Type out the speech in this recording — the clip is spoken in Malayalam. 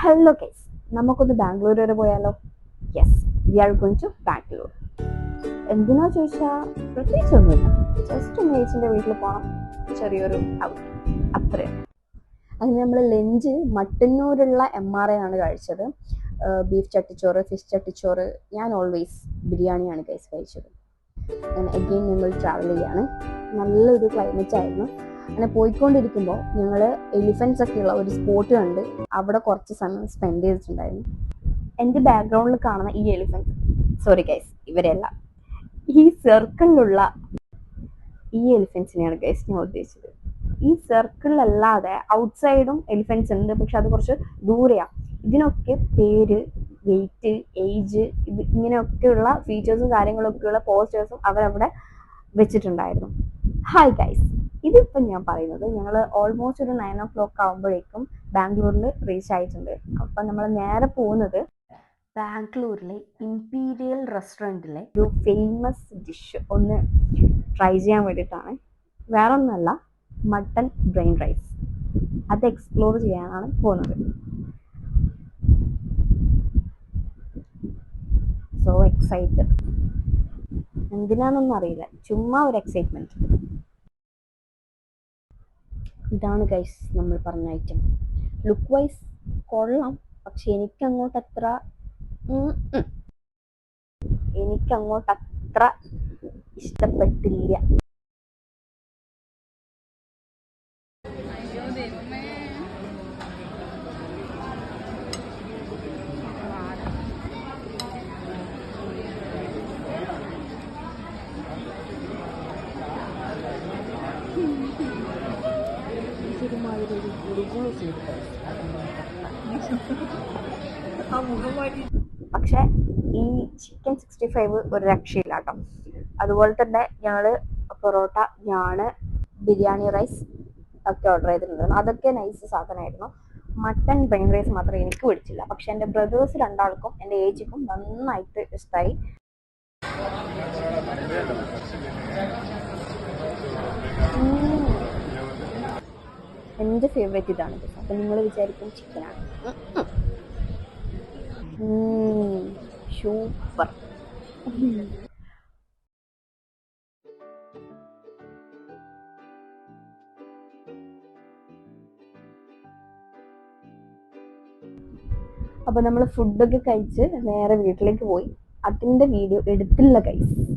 ഹലോ ഗൈസ്, നമുക്കൊന്ന് ബാംഗ്ലൂർ വരെ പോയാലോ? Yes, we are going to Bangalore. എന്തിനാ ചോദിച്ചാൽ പ്രത്യേകിച്ചൊന്നുമില്ല, ജസ്റ്റ് ഒന്ന് ഏച്ചിൻ്റെ വീട്ടിൽ പോകണം, ചെറിയൊരു ഔട്ടിങ്, അത്രയാണ്. അതിന് നമ്മൾ ലഞ്ച് മട്ടന്നൂരുള്ള MRA ആണ് കഴിച്ചത്. ബീഫ് ചട്ടിച്ചോറ്, ഫിഷ് ചട്ടിച്ചോറ്. ഞാൻ ഓൾവേസ് ബിരിയാണിയാണ് ഗൈസ് കഴിച്ചത്. അഗെയിൻ ഞങ്ങൾ ട്രാവൽ ചെയ്യാണ്. നല്ലൊരു ക്ലൈമറ്റ് ആയിരുന്നു. അങ്ങനെ പോയിക്കൊണ്ടിരിക്കുമ്പോൾ ഞങ്ങൾ എലിഫൻസ് ഒക്കെ ഉള്ള ഒരു സ്പോട്ട് കണ്ട് അവിടെ കുറച്ച് സമയം സ്പെൻഡ് ചെയ്തിട്ടുണ്ടായിരുന്നു. എൻ്റെ ബാക്ക്ഗ്രൗണ്ടിൽ കാണുന്ന ഈ എലിഫൻസ്, സോറി ഗൈസ്, ഇവരല്ല, ഈ സർക്കിളിലുള്ള ഈ എലിഫൻസിനെയാണ് ഗൈസ് ഞാൻ ഉദ്ദേശിച്ചത്. ഈ സർക്കിളിലല്ലാതെ ഔട്ട്സൈഡും എലിഫൻസ് ഉണ്ട്, പക്ഷെ അത് കുറച്ച് ദൂരെയാണ്. ഇതിനൊക്കെ പേര്, വെയിറ്റ്, ഏജ്, ഇത് ഇങ്ങനെയൊക്കെയുള്ള ഫീച്ചേഴ്സും കാര്യങ്ങളൊക്കെയുള്ള പോസ്റ്റേഴ്സും അവരവിടെ വെച്ചിട്ടുണ്ടായിരുന്നു. ഹായ് ഗൈസ്, ഇതിപ്പം ഞാൻ പറയുന്നത് ഞങ്ങൾ ഓൾമോസ്റ്റ് ഒരു 9 o'clock ആകുമ്പോഴേക്കും ബാംഗ്ലൂരിൽ റീച്ച് ആയിട്ടുണ്ട്. അപ്പം നമ്മൾ നേരെ പോകുന്നത് ബാംഗ്ലൂരിലെ ഇംപീരിയൽ റെസ്റ്റോറൻറ്റിലെ ഒരു ഫേമസ് ഡിഷ് ഒന്ന് ട്രൈ ചെയ്യാൻ വേണ്ടിയിട്ടാണ്. വേറെ ഒന്നല്ല, മട്ടൺ ബ്രെയിൻ റൈസ്. അത് എക്സ്പ്ലോർ ചെയ്യാനാണ് പോകുന്നത്. So excited. എന്തിനാണെന്നൊന്നും അറിയില്ല, ചുമ്മാ ഒരു എക്സൈറ്റ്മെന്റ്. ഇതാണ് ഗൈസ് നമ്മൾ പറഞ്ഞ ഐറ്റം. ലുക്ക് വൈസ് കൊള്ളാം, പക്ഷെ എനിക്കങ്ങോട്ടത്ര ഇഷ്ടപ്പെട്ടില്ല. പക്ഷെ ഈ ചിക്കൻ 65 ഒരു രക്ഷയില്ല കേട്ടോ. അതുപോലെ തന്നെ ഞങ്ങള് പൊറോട്ട, ഞാണ്, ബിരിയാണി റൈസ് ഒക്കെ ഓർഡർ ചെയ്തിട്ടുണ്ടായിരുന്നു. അതൊക്കെ നൈസ് സാധനമായിരുന്നു. മട്ടൺ ബ്രെയിൻ റൈസ് മാത്രം എനിക്ക് പിടിച്ചില്ല. പക്ഷെ എൻ്റെ ബ്രദേഴ്സ് രണ്ടാൾക്കും എൻ്റെ ഏജിക്കും നന്നായിട്ട് ഇഷ്ടമായി. എൻ്റെ ഫേവറേറ്റ് ഇതാണ്. അപ്പം നിങ്ങൾ വിചാരിക്കും ചിക്കനാണ്. സൂപ്പർ. അപ്പോൾ നമ്മൾ ഫുഡൊക്കെ കഴിച്ച് നേരെ വീട്ടിലേക്ക് പോയി. അതിൻ്റെ വീഡിയോ എടുത്തില്ല ഗൈസ്.